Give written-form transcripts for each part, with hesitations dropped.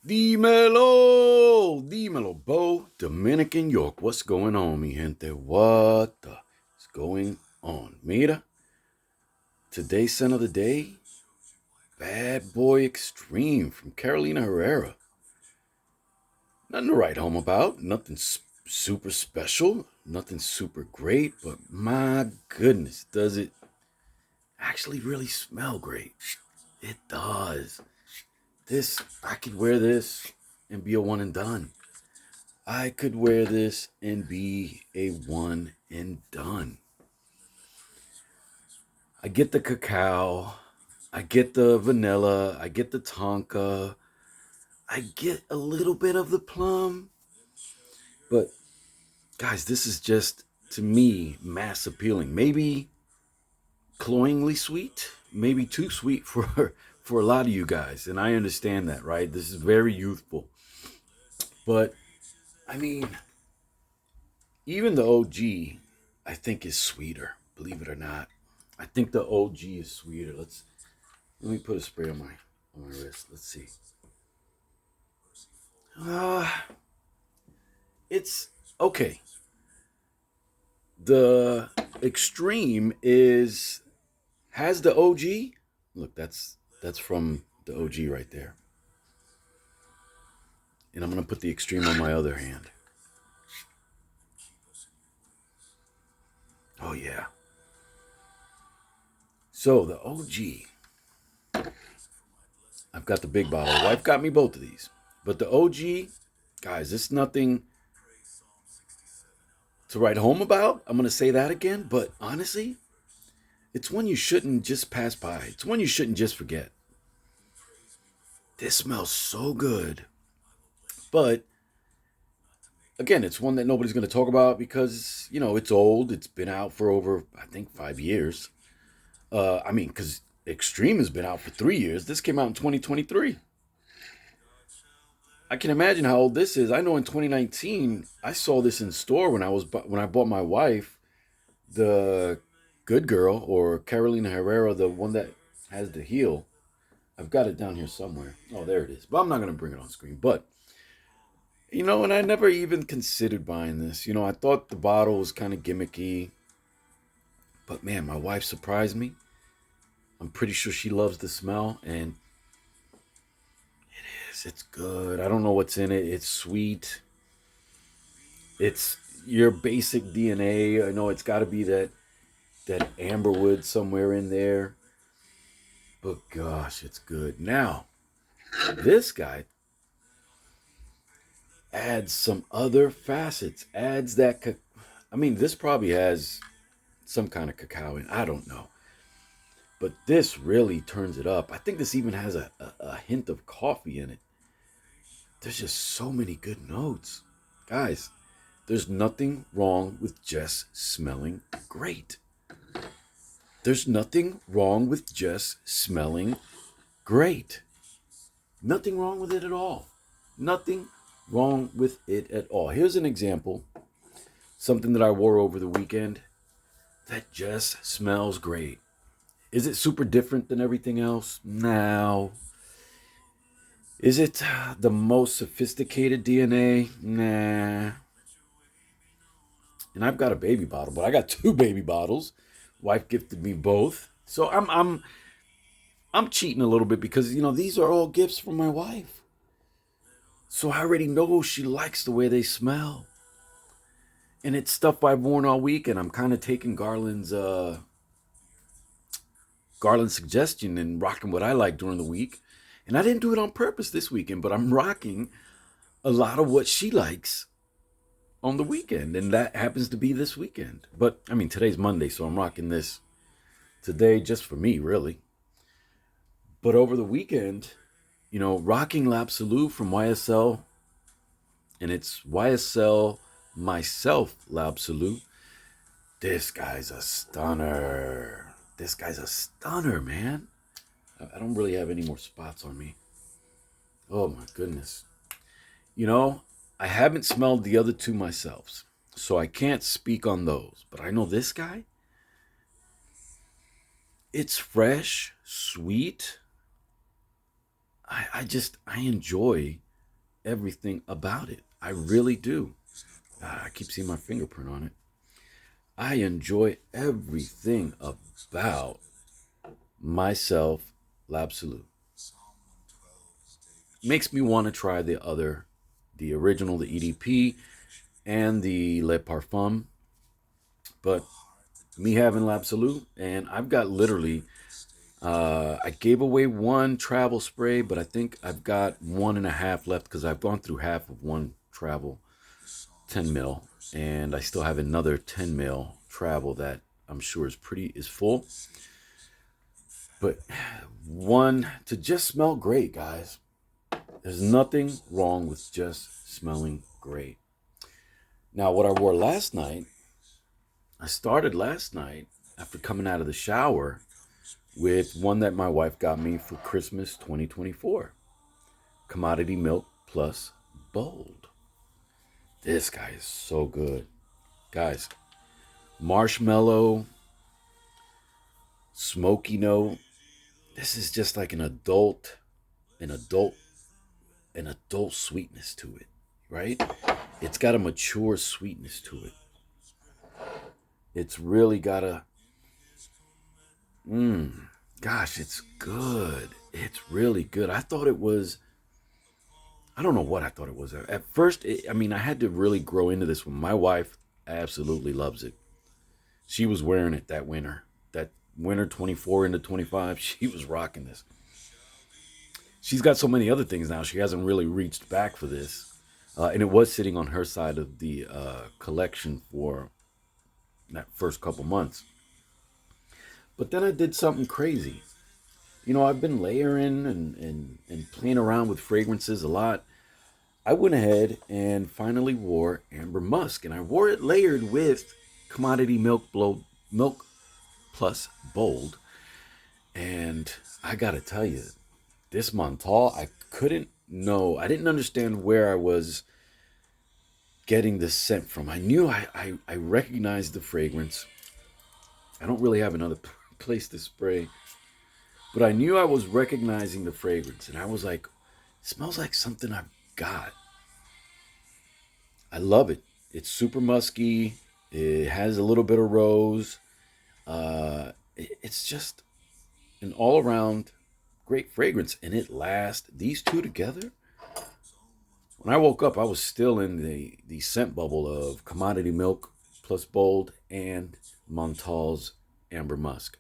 Dímelo, Bo, Dominican York. What's going on, mi gente? What is going on? Mira, today's scent of the day, Bad Boy Extreme from Carolina Herrera. Nothing to write home about, nothing super special, nothing super great, but my goodness, does it actually really smell great? It does. I could wear this and be a one and done. I could wear this and be a one and done. I get the cacao. I get the vanilla. I get the tonka. I get a little bit of the plum. But guys, this is just, to me, mass appealing. Maybe cloyingly sweet. Maybe too sweet for a lot of you guys. And I understand that, right? This is very youthful. But, I mean, even the OG, I think, is sweeter, believe it or not. I think the OG is sweeter. Let me put a spray on my wrist. Let's see. Uh it's okay. The extreme is has the OG. Look, that's from the OG right there. And I'm gonna put the extreme on my other hand. Oh yeah. So the OG. I've got the big bottle. Wife got me both of these. But the OG, guys, it's nothing to write home about. I'm going to say that again. But honestly, it's one you shouldn't just pass by. It's one you shouldn't just forget. This smells so good. But again, it's one that nobody's going to talk about because, it's old. It's been out for over, I think, 5 years. Because Extreme has been out for 3 years. This came out in 2023. I can imagine how old this is. I know in 2019, I saw this in store when I bought my wife the Good Girl, or Carolina Herrera, the one that has the heel. I've got it down here somewhere. Oh, there it is. But I'm not going to bring it on screen. But, and I never even considered buying this. I thought the bottle was kind of gimmicky. But man, my wife surprised me. I'm pretty sure she loves the smell. And it's good. I don't know what's in it. It's sweet. It's your basic DNA. I know it's got to be that amberwood somewhere in there. But gosh, it's good. Now, this guy adds some other facets. Adds that. This probably has some kind of cacao in. I don't know. But this really turns it up. I think this even has a hint of coffee in it. There's just so many good notes. Guys, there's nothing wrong with just smelling great. There's nothing wrong with just smelling great. Nothing wrong with it at all. Nothing wrong with it at all. Here's an example. Something that I wore over the weekend that just smells great. Is it super different than everything else? No. Is it the most sophisticated DNA? Nah. And I've got a baby bottle, but I got two baby bottles. Wife gifted me both. So I'm cheating a little bit because these are all gifts from my wife. So I already know she likes the way they smell. And it's stuff I've worn all week, and I'm kind of taking Garland's suggestion and rocking what I like during the week. And I didn't do it on purpose this weekend, but I'm rocking a lot of what she likes on the weekend, and that happens to be this weekend. But today's Monday, so I'm rocking this today just for me, really. But over the weekend, rocking L'Absolu from YSL, and it's YSL Myself L'Absolu. This guy's a stunner. Man. I don't really have any more spots on me. Oh my goodness. I haven't smelled the other two myself, so I can't speak on those. But I know this guy. It's fresh, sweet. I enjoy everything about it. I really do. I keep seeing my fingerprint on it. I enjoy everything about myself, L'Absolu. Makes me want to try the original, the EDP, and the Le Parfum. But me having L'Absolu, and I've got literally, I gave away one travel spray, but I think I've got 1.5 left because I've gone through half of one travel 10 mil, and I still have another 10 mil travel that I'm sure is full. But one, to just smell great, guys. There's nothing wrong with just smelling great. Now, what I wore last night, I started last night after coming out of the shower with one that my wife got me for Christmas 2024. Commodity Milk Plus Bold. This guy is so good. Guys, marshmallow, smoky note. This is just like an adult sweetness to it, right? It's got a mature sweetness to it. It's really got a, gosh, it's good. It's really good. I don't know what I thought it was. At first, I had to really grow into this one. My wife absolutely loves it. She was wearing it that winter 24 into 25. She was rocking this. She's got so many other things now. She hasn't really reached back for this. And it was sitting on her side of the collection for that first couple months. But then I did something crazy. I've been layering and playing around with fragrances a lot. I went ahead and finally wore Amber Musk. And I wore it layered with Commodity Milk Plus Bold. And I got to tell you, this Menthol, I didn't understand where I was getting this scent from. I knew I recognized the fragrance. I don't really have another place to spray, but I knew I was recognizing the fragrance, and I was like, it smells like something I've got. I love it. It's super musky. It has a little bit of rose. It's just an all-around great fragrance, and it lasts. These two together, when I woke up, I was still in the scent bubble of Commodity Milk Plus Bold and Menthol's Amber Musk.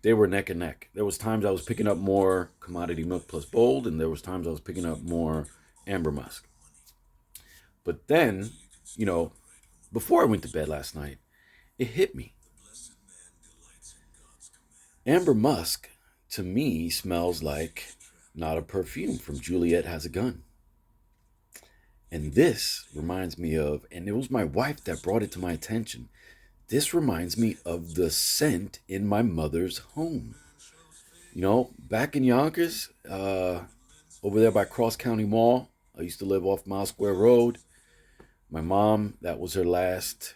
They were neck and neck. There was times I was picking up more Commodity Milk Plus Bold, and there was times I was picking up more Amber Musk. But then, before I went to bed last night, it hit me. Amber Musk, to me, smells like Not a Perfume from Juliet Has a Gun. And this reminds me of, and it was my wife that brought it to my attention, this reminds me of the scent in my mother's home. Back in Yonkers, over there by Cross County Mall, I used to live off Mile Square Road. My mom, that was her last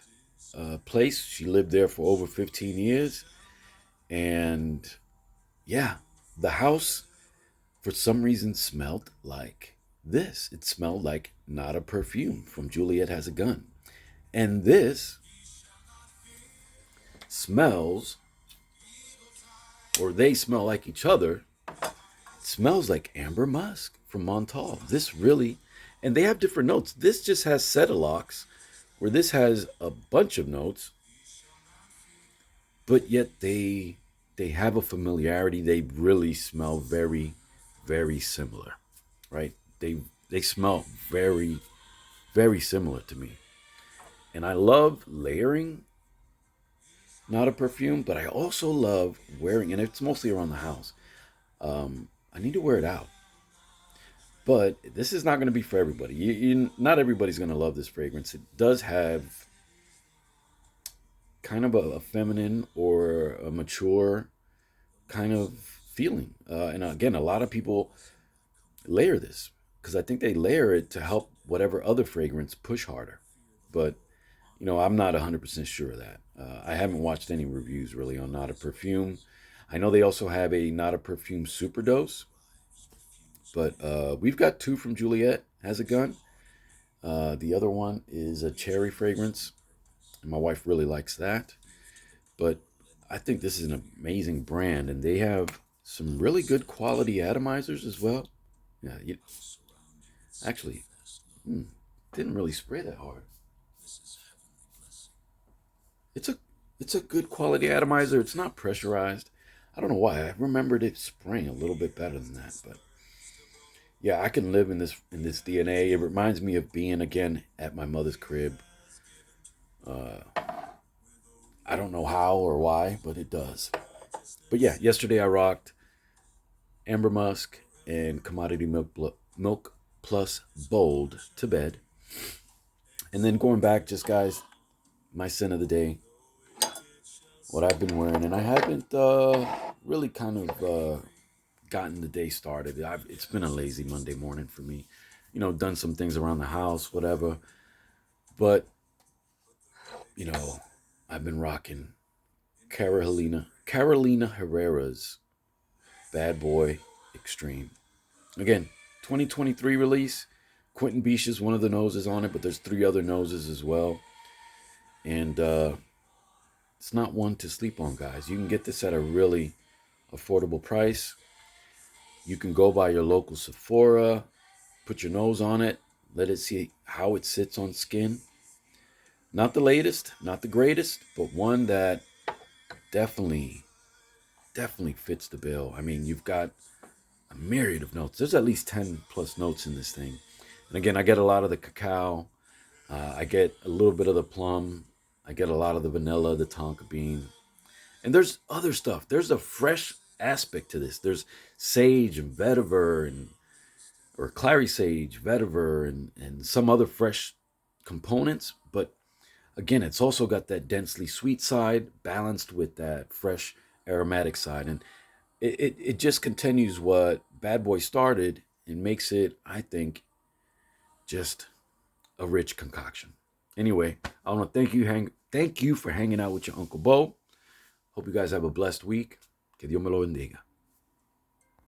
place. She lived there for over 15 years. And yeah, the house for some reason smelled like this. It smelled like Not a Perfume from Juliet Has a Gun. And this smells, or they smell like each other. It smells like Amber Musk from Menthol. This really, and they have different notes. This just has Cetilox, where this has a bunch of notes, but yet they have a familiarity. They really smell very, very similar, right? They smell very, very similar to me. And I love layering Not a Perfume, but I also love wearing, and it's mostly around the house. I need to wear it out. But this is not going to be for everybody. Not everybody's going to love this fragrance. It does have kind of a feminine or a mature kind of feeling. And again, a lot of people layer this because I think they layer it to help whatever other fragrance push harder. But, I'm not 100% sure of that. I haven't watched any reviews really on Not a Perfume. I know they also have a Not a Perfume Superdose, But we've got two from Juliet, has a gun. The other one is a cherry fragrance, and my wife really likes that. But I think this is an amazing brand, and they have some really good quality atomizers as well. Yeah, actually, hmm, didn't really spray that hard. It's a it's a good quality atomizer. It's not pressurized. I don't know why. I remembered it spraying a little bit better than that, but yeah, I can live in this DNA. It reminds me of being again at my mother's crib. Uh, I don't know how or why, but it does. But yeah, yesterday I rocked Amber Musk and Commodity Milk Plus Bold to bed. And then going back, just guys, my sin of the day, what I've been wearing. And I haven't really kind of gotten the day started. It's been a lazy Monday morning for me. You know, done some things around the house, whatever. But, you know, I've been rocking Carolina Herrera's Bad Boy Extreme. Again, 2023 release. Quentin Beach is one of the noses on it, but there's three other noses as well. And it's not one to sleep on, guys. You can get this at a really affordable price. You can go by your local Sephora, put your nose on it, let it see how it sits on skin. Not the latest, not the greatest, but one that definitely, definitely fits the bill. I mean, you've got a myriad of notes. There's at least 10 plus notes in this thing. And again, I get a lot of the cacao. I get a little bit of the plum. I get a lot of the vanilla, the tonka bean. And there's other stuff. There's a fresh aspect to this. There's sage and vetiver and or clary sage, vetiver, and some other fresh components. But again, it's also got that densely sweet side balanced with that fresh aromatic side. And it just continues what Bad Boy started and makes it, I think, just a rich concoction. Anyway, I want to thank you for hanging out with your Uncle Bo. Hope you guys have a blessed week. Que Dios me lo bendiga.